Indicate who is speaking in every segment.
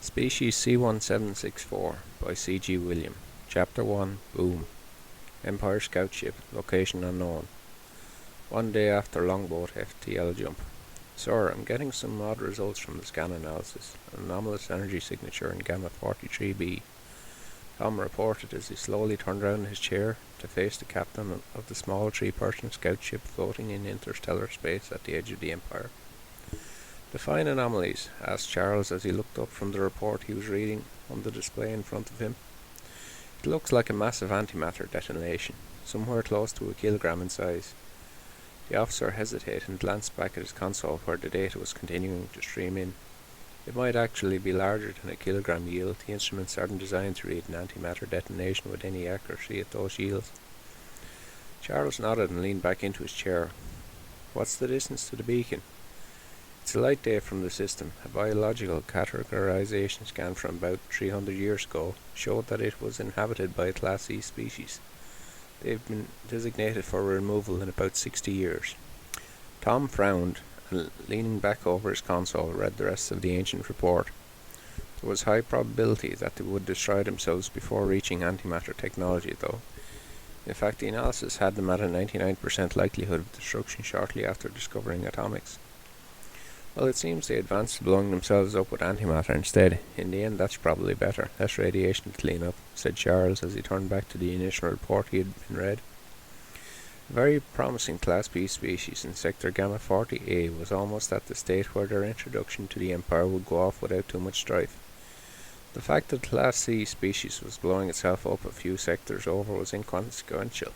Speaker 1: Species C1764 by C.G. William. Chapter 1. Boom. Empire Scout Ship. Location unknown. One day after longboat FTL jump. Sir, I'm getting some odd results from the scan analysis. An anomalous energy signature in Gamma 43b. Tom reported as he slowly turned round his chair to face the captain of the small three-person scout ship floating in interstellar space at the edge of the Empire. Define anomalies, asked Charles as he looked up from the report he was reading on the display in front of him. It looks like a massive antimatter detonation, somewhere close to a kilogram in size. The officer hesitated and glanced back at his console where the data was continuing to stream in. It might actually be larger than a kilogram yield. The instruments aren't designed to read an antimatter detonation with any accuracy at those yields. Charles nodded and leaned back into his chair. What's the distance to the beacon? It's a light day from the system. A biological categorization scan from about 300 years ago showed that it was inhabited by a Class C species. They've been designated for removal in about 60 years. Tom frowned and, leaning back over his console, read the rest of the ancient report. There was high probability that they would destroy themselves before reaching antimatter technology, though. In fact, the analysis had them at a 99% likelihood of destruction shortly after discovering atomics. Well, it seems they advanced to blowing themselves up with antimatter instead. In the end, that's probably better. Less radiation to clean up, said Charles as he turned back to the initial report he had been read. A very promising Class B species in Sector Gamma 40A was almost at the state where their introduction to the Empire would go off without too much strife. The fact that the Class C species was blowing itself up a few sectors over was inconsequential.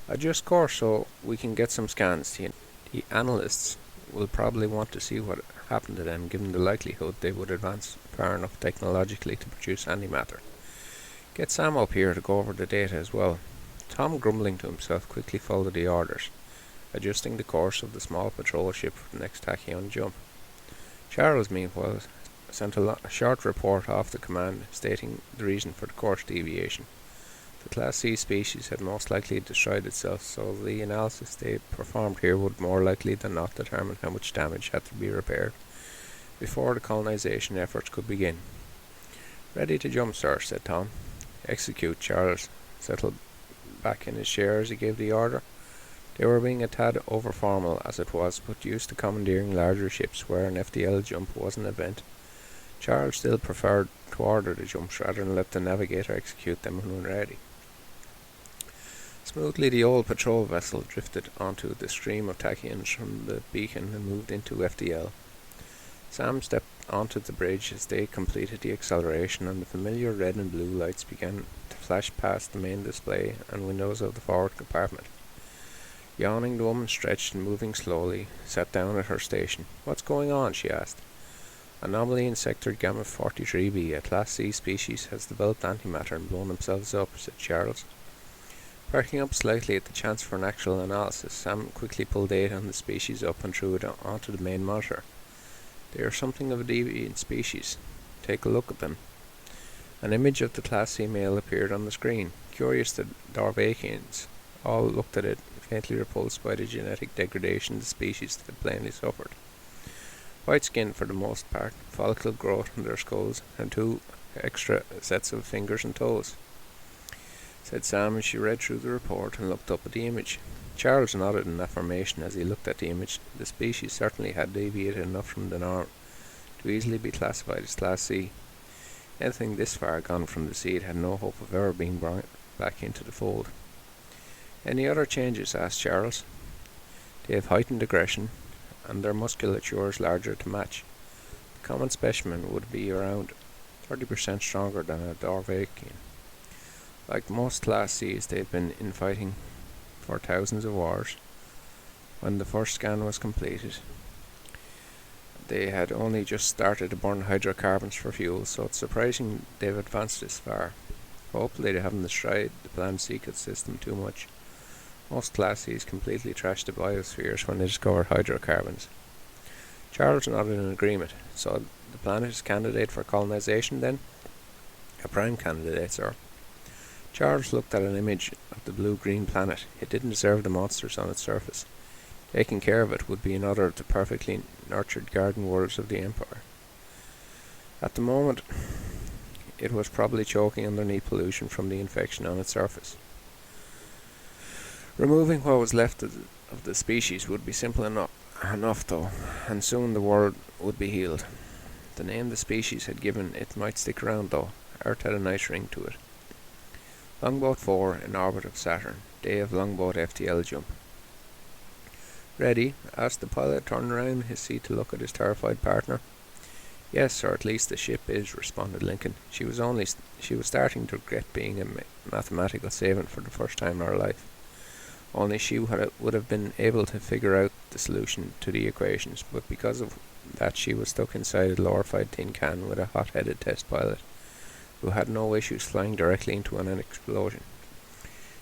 Speaker 1: Adjust course so we can get some scans. The analysts will probably want to see what happened to them, given the likelihood they would advance far enough technologically to produce antimatter. Get Sam up here to go over the data as well. Tom, grumbling to himself, quickly followed the orders, adjusting the course of the small patrol ship for the next tachyon jump. Charles, meanwhile, sent a short report off the command, stating the reason for the course deviation. The Class C species had most likely destroyed itself, so the analysis they performed here would more likely than not determine how much damage had to be repaired before the colonization efforts could begin. Ready to jump, sir, said Tom. Execute. Charles settled back in his chair as he gave the order. They were being a tad over-formal as it was, but used to commandeering larger ships where an FTL jump was an event. Charles still preferred to order the jumps rather than let the navigator execute them when ready. Smoothly, the old patrol vessel drifted onto the stream of tachyons from the beacon and moved into FTL. Sam stepped onto the bridge as they completed the acceleration, and the familiar red and blue lights began to flash past the main display and windows of the forward compartment. Yawning, the woman stretched and, moving slowly, sat down at her station. What's going on? She asked. Anomaly in Sector Gamma 43b. A Class C species has developed antimatter and blown themselves up, said Charles. Perking up slightly at the chance for an actual analysis, Sam quickly pulled data on the species up and threw it onto the main monitor. They are something of a deviant species. Take a look at them. An image of the Class C male appeared on the screen. Curious, the Dorvakians all looked at it, faintly repulsed by the genetic degradation the species had plainly suffered. White skin for the most part, follicle growth in their skulls, and 2 extra sets of fingers and toes, said Sam as she read through the report and looked up at the image. Charles nodded in affirmation as he looked at the image. The species certainly had deviated enough from the norm to easily be classified as Class C. Anything this far gone from the seed had no hope of ever being brought back into the fold. Any other changes? Asked Charles. They have heightened aggression, and their musculature is larger to match. The common specimen would be around 30% stronger than a Dorvakian. Like most Class Cs, they've been infighting for thousands of wars. When the first scan was completed, they had only just started to burn hydrocarbons for fuel, so it's surprising they've advanced this far. Hopefully they haven't destroyed the planned secret system too much. Most Class Cs completely trashed the biospheres when they discovered hydrocarbons. Charles nodded in agreement. So the planet is candidate for colonization then? A prime candidate, sir. Charles looked at an image of the blue-green planet. It didn't deserve the monsters on its surface. Taking care of it would be another of the perfectly nurtured garden worlds of the Empire. At the moment, it was probably choking underneath pollution from the infection on its surface. Removing what was left of the species would be simple enough though, and soon the world would be healed. The name the species had given it might stick around though. Earth had a nice ring to it. Longboat 4 in orbit of Saturn. Day of longboat FTL jump. Ready? Asked the pilot, turning around in his seat to look at his terrified partner. Yes, or at least the ship is, responded Lincoln. She was starting to regret being a mathematical savant for the first time in her life. Only she would have been able to figure out the solution to the equations, but because of that she was stuck inside a glorified tin can with a hot-headed test pilot, who had no issues flying directly into an explosion.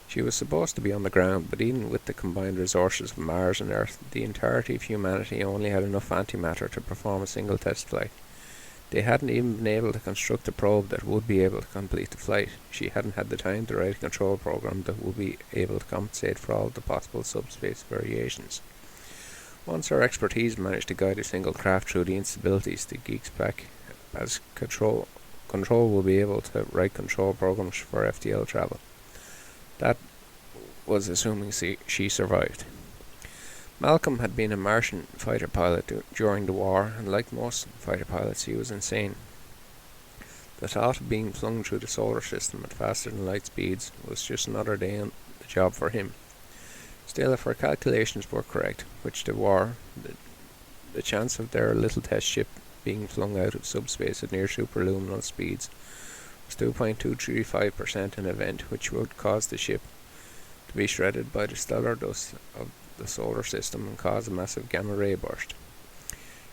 Speaker 1: She was supposed to be on the ground, but even with the combined resources of Mars and Earth, the entirety of humanity only had enough antimatter to perform a single test flight. They hadn't even been able to construct a probe that would be able to complete the flight. She hadn't had the time to write a control program that would be able to compensate for all the possible subspace variations. Once her expertise managed to guide a single craft through the instabilities, the geeks back as control will be able to write control programs for FTL travel. That was assuming she survived. Malcolm had been a Martian fighter pilot during the war, and like most fighter pilots, he was insane. The thought of being flung through the solar system at faster than light speeds was just another day on the job for him. Still, if our calculations were correct, which they were, the chance of their little test ship being flung out of subspace at near superluminal speeds was 2.235% an event which would cause the ship to be shredded by the stellar dust of the solar system and cause a massive gamma ray burst.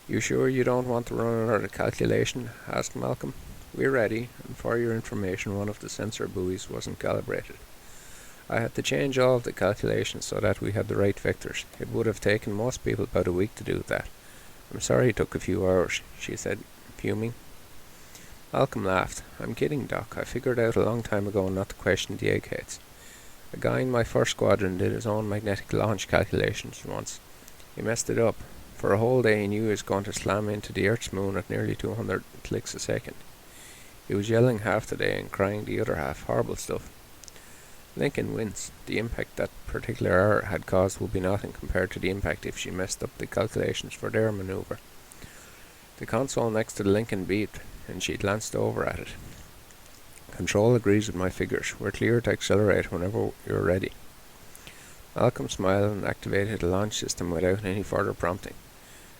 Speaker 1: You sure you don't want to run another calculation? Asked Malcolm. We're ready, and for your information, one of the sensor buoys wasn't calibrated. I had to change all of the calculations so that we had the right vectors. It would have taken most people about a week to do that. I'm sorry it took a few hours, she said, fuming. Malcolm laughed. I'm kidding, Doc. I figured out a long time ago not to question the eggheads. A guy in my first squadron did his own magnetic launch calculations once. He messed it up. For a whole day he knew he was going to slam into the Earth's moon at nearly 200 clicks a second. He was yelling half the day and crying the other half. Horrible stuff. Lincoln winced. The impact that particular error had caused would be nothing compared to the impact if she messed up the calculations for their maneuver. The console next to the Lincoln beeped, and she glanced over at it. Control agrees with my figures. We're clear to accelerate whenever you're ready. Malcolm smiled and activated the launch system without any further prompting.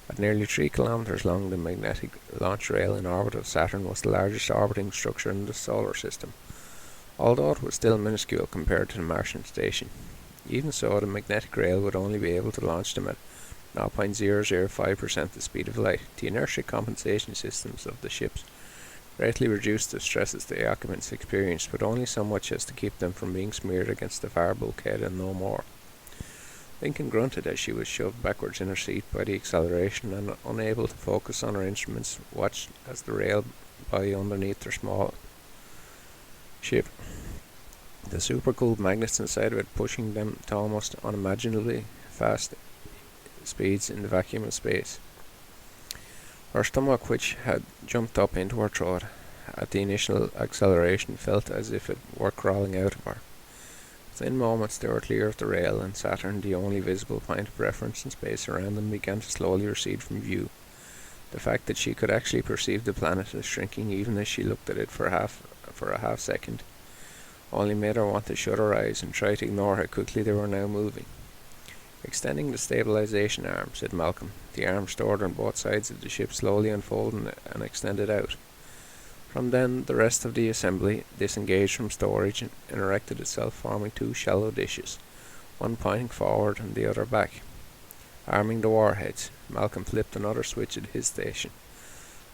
Speaker 1: At nearly 3 kilometers long, the magnetic launch rail in orbit of Saturn was the largest orbiting structure in the solar system, although it was still minuscule compared to the Martian station. Even so, the magnetic rail would only be able to launch them at 0.005% the speed of light. The inertia compensation systems of the ships greatly reduced the stresses the occupants experienced, but only so much as to keep them from being smeared against the far bulkhead and no more. Lincoln grunted as she was shoved backwards in her seat by the acceleration, and unable to focus on her instruments, watched as the rail by underneath their small ship. The supercooled magnets inside of it pushing them to almost unimaginably fast speeds in the vacuum of space. Her stomach, which had jumped up into her throat at the initial acceleration, felt as if it were crawling out of her. Within moments they were clear of the rail, and Saturn, the only visible point of reference in space around them, began to slowly recede from view. The fact that she could actually perceive the planet as shrinking even as she looked at it for a half second only made her want to shut her eyes and try to ignore how quickly they were now moving. Extending the stabilization arm, said Malcolm. The arm stored on both sides of the ship slowly unfolded and extended out. From then, the rest of the assembly disengaged from storage and erected itself, forming 2 shallow dishes, one pointing forward and the other back. Arming the warheads, Malcolm flipped another switch at his station.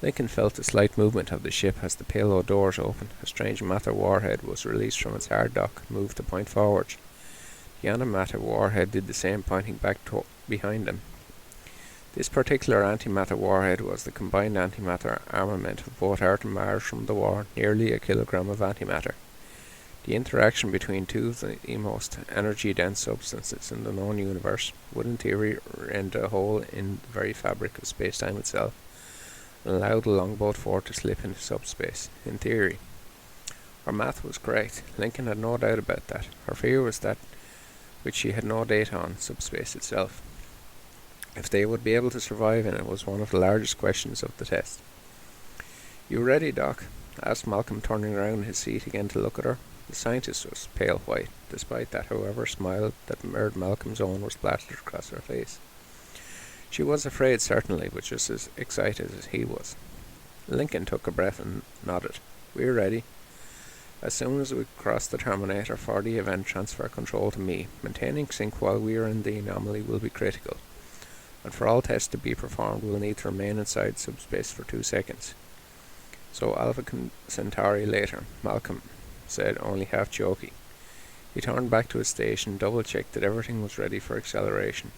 Speaker 1: Lincoln felt a slight movement of the ship as the payload doors opened. A strange matter warhead was released from its hard dock and moved to point forwards. The antimatter warhead did the same, pointing back behind them. This particular antimatter warhead was the combined antimatter armament of both Earth and Mars from the war, nearly a kilogram of antimatter. The interaction between two of the most energy-dense substances in the known universe would in theory rend a hole in the very fabric of space-time itself, and allowed the longboat 4 to slip into subspace. In theory, her math was correct. Lincoln had no doubt about that. Her fear was that which she had no data on, subspace itself. If they would be able to survive in it was one of the largest questions of the test. "You ready, Doc?" asked Malcolm, turning around in his seat again to look at her. The scientist was pale white. Despite that, however, a smile that mirrored Malcolm's own was splattered across her face. She was afraid, certainly, but just as excited as he was. Lincoln took a breath and nodded. "We're ready. As soon as we cross the terminator for the event, transfer control to me. Maintaining sync while we are in the anomaly will be critical, and for all tests to be performed, we'll need to remain inside subspace for 2 seconds. So Alpha Centauri later," Malcolm said, only half joking. He turned back to his station, double-checked that everything was ready for acceleration.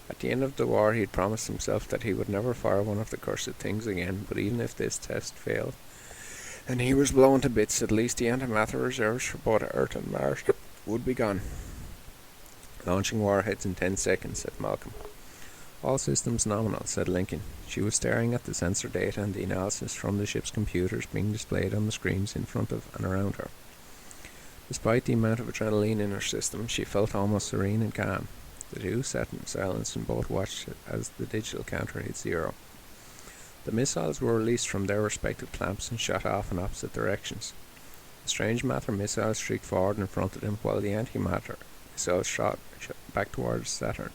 Speaker 1: At the end of the war, he had promised himself that he would never fire one of the cursed things again, but even if this test failed, and he was blown to bits, at least the antimatter reserves for both Earth and Mars would be gone. "Launching warheads in 10 seconds, said Malcolm. "All systems nominal," said Lincoln. She was staring at the sensor data and the analysis from the ship's computers being displayed on the screens in front of and around her. Despite the amount of adrenaline in her system, she felt almost serene and calm. The two sat in silence and both watched as the digital counter hit 0. The missiles were released from their respective clamps and shot off in opposite directions. The strange matter missile streaked forward in front of them, while the antimatter missile shot back towards Saturn.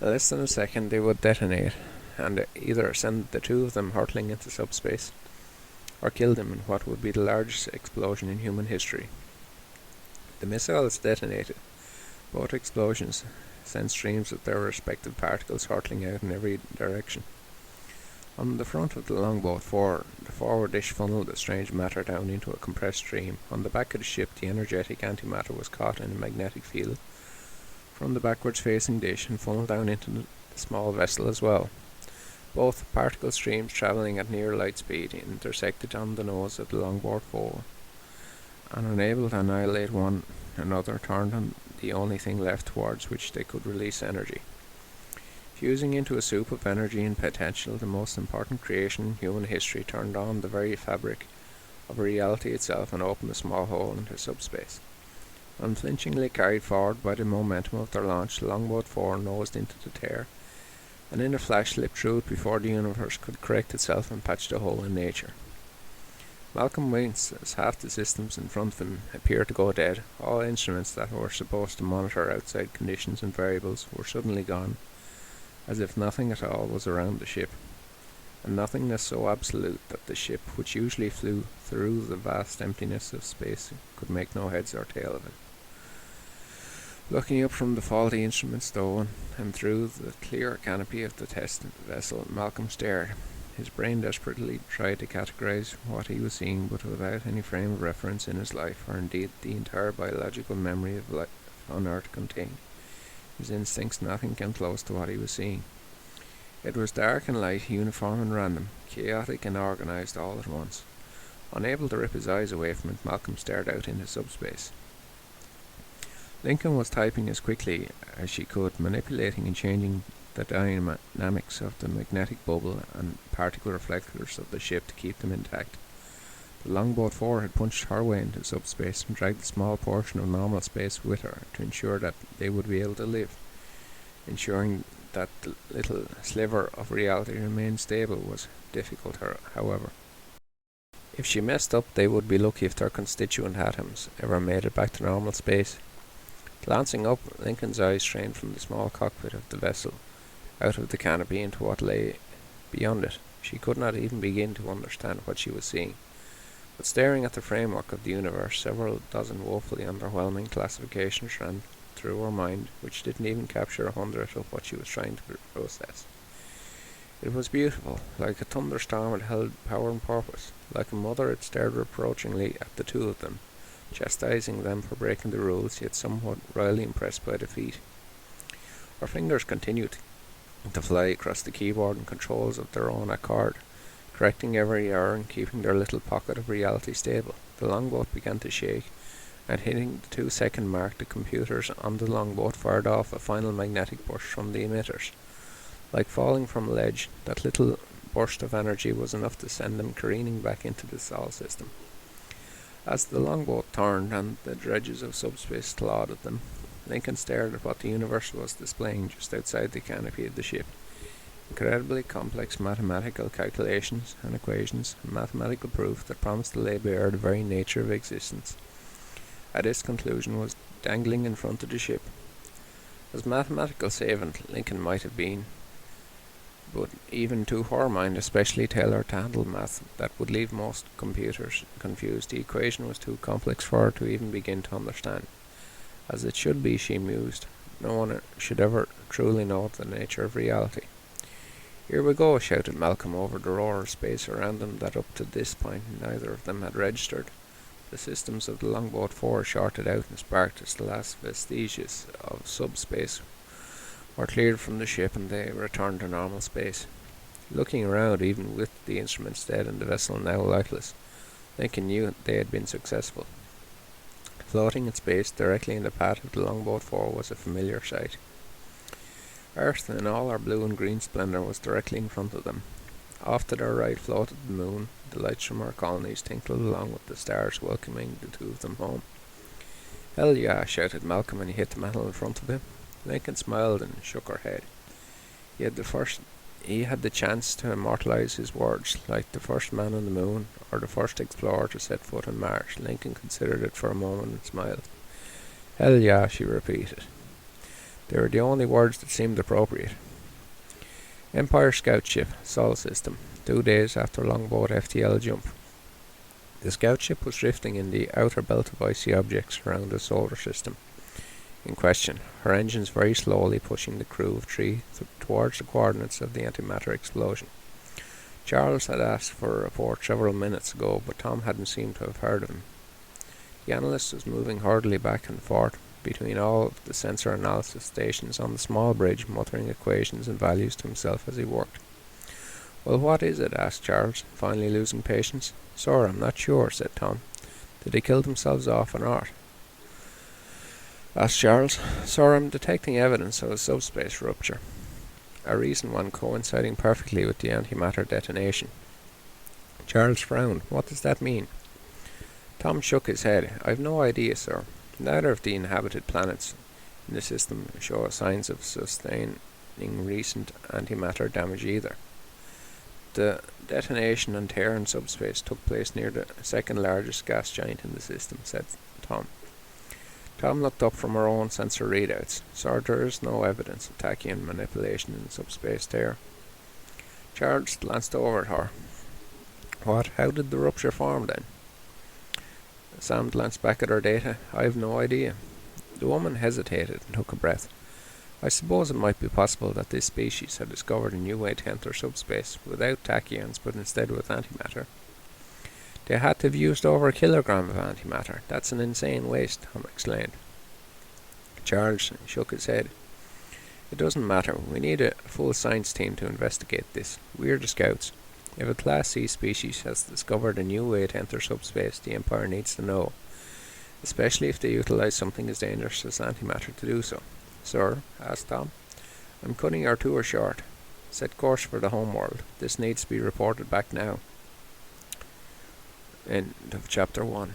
Speaker 1: In less than a second they would detonate, and either send the two of them hurtling into subspace, or kill them in what would be the largest explosion in human history. The missiles detonated. Both explosions sent streams of their respective particles hurtling out in every direction. On the front of the longboat 4, the forward dish funneled the strange matter down into a compressed stream. On the back of the ship, the energetic antimatter was caught in a magnetic field from the backwards facing dish and funneled down into the small vessel as well. Both particle streams, travelling at near light speed, intersected on the nose of the longboat 4, and unable to annihilate one another, turned on the only thing left towards which they could release energy. Fusing into a soup of energy and potential, the most important creation in human history turned on the very fabric of reality itself and opened a small hole into subspace. Unflinchingly carried forward by the momentum of their launch, the longboat 4 nosed into the tear, and in a flash slipped through it before the universe could correct itself and patch the hole in nature. Malcolm winced as half the systems in front of him appeared to go dead. All instruments that were supposed to monitor outside conditions and variables were suddenly gone, as if nothing at all was around the ship, and nothingness so absolute that the ship, which usually flew through the vast emptiness of space, could make no heads or tail of it. Looking up from the faulty instruments though, and through the clear canopy of the test vessel, Malcolm stared. His brain desperately tried to categorize what he was seeing, but without any frame of reference in his life, or indeed the entire biological memory of life on Earth contained. His instincts nothing came close to what he was seeing. It was dark and light, uniform and random, chaotic and organized all at once. Unable to rip his eyes away from it, Malcolm stared out into subspace. Lincoln was typing as quickly as she could, manipulating and changing the dynamics of the magnetic bubble and particle reflectors of the ship to keep them intact. The longboat 4 had punched her way into subspace and dragged a small portion of normal space with her to ensure that they would be able to live. Ensuring that the little sliver of reality remained stable was difficult, however. If she messed up, they would be lucky if their constituent atoms ever made it back to normal space. Glancing up, Lincoln's eyes strained from the small cockpit of the vessel out of the canopy into what lay beyond it. She could not even begin to understand what she was seeing. But staring at the framework of the universe, several dozen woefully underwhelming classifications ran through her mind, which didn't even capture 100th of what she was trying to process. It was beautiful, like a thunderstorm it held power and purpose. Like a mother, it stared reproachingly at the two of them, chastising them for breaking the rules, yet somewhat royally impressed by defeat. Her fingers continued to fly across the keyboard and controls of their own accord, correcting every error and keeping their little pocket of reality stable. The longboat began to shake, and hitting the 2-second mark, the computers on the longboat fired off a final magnetic push from the emitters. Like falling from a ledge, that little burst of energy was enough to send them careening back into the Sol system. As the longboat turned and the dredges of subspace clawed at them, Lincoln stared at what the universe was displaying just outside the canopy of the ship. Incredibly complex mathematical calculations and equations, and mathematical proof that promised to lay bare the very nature of existence. At its conclusion was dangling in front of the ship. As mathematical savant Lincoln might have been, but even to her mind, especially tailored to handle math that would leave most computers confused, the equation was too complex for her to even begin to understand. As it should be, she mused, no one should ever truly know the nature of reality. "Here we go," shouted Malcolm over the roar of space around them that up to this point neither of them had registered. The systems of the longboat 4 shorted out and sparked as the last vestiges of subspace were cleared from the ship and they returned to normal space. Looking around, even with the instruments dead and the vessel now lifeless, Lincoln knew they had been successful. Floating in space directly in the path of the longboat 4 was a familiar sight. Earth in all her blue and green splendour was directly in front of them. Off to their right floated the moon. The lights from her colonies tinkled along with the stars, welcoming the two of them home. "Hell yeah," shouted Malcolm, and he hit the mantel in front of him. Lincoln smiled and shook her head. He had the chance to immortalize his words, like the first man on the moon, or the first explorer to set foot on Mars. Lincoln considered it for a moment and smiled. "Hell yeah," she repeated. They were the only words that seemed appropriate. Empire Scout Ship, Sol System, 2 days after longboat FTL jump. The scout ship was drifting in the outer belt of icy objects around the solar system in question, her engines very slowly pushing the crew of 3 towards the coordinates of the antimatter explosion. Charles had asked for a report several minutes ago, but Tom hadn't seemed to have heard of him. The analyst was moving hurriedly back and forth between all of the sensor analysis stations on the small bridge, muttering equations and values to himself as he worked. "Well, what is it?" asked Charles, finally losing patience. "Sir, I'm not sure," said Tom. "Did they kill themselves off on Earth?" asked Charles. "Sir, I'm detecting evidence of a subspace rupture. A recent one coinciding perfectly with the antimatter detonation." Charles frowned. "What does that mean?" Tom shook his head. "I've no idea, sir. Neither of the inhabited planets in the system show signs of sustaining recent antimatter damage either. The detonation and tear in subspace took place near the second largest gas giant in the system," said Tom. Tom looked up from her own sensor readouts. "Sir, there is no evidence of tachyon manipulation in subspace tear." Charles glanced over at her. "What? How did the rupture form then?" Sam glanced back at her data. "I have no idea." The woman hesitated and took a breath. "I suppose it might be possible that this species had discovered a new way to enter subspace, without tachyons, but instead with antimatter. They had to have used over a kilogram of antimatter. That's an insane waste," Tom exclaimed. Charles shook his head. "It doesn't matter. We need a full science team to investigate this. We're the scouts. If a Class C species has discovered a new way to enter subspace, the Empire needs to know, especially if they utilize something as dangerous as antimatter to do so." "Sir?" asked Tom. "I'm cutting our tour short. Set course for the homeworld. This needs to be reported back now." End of chapter 1.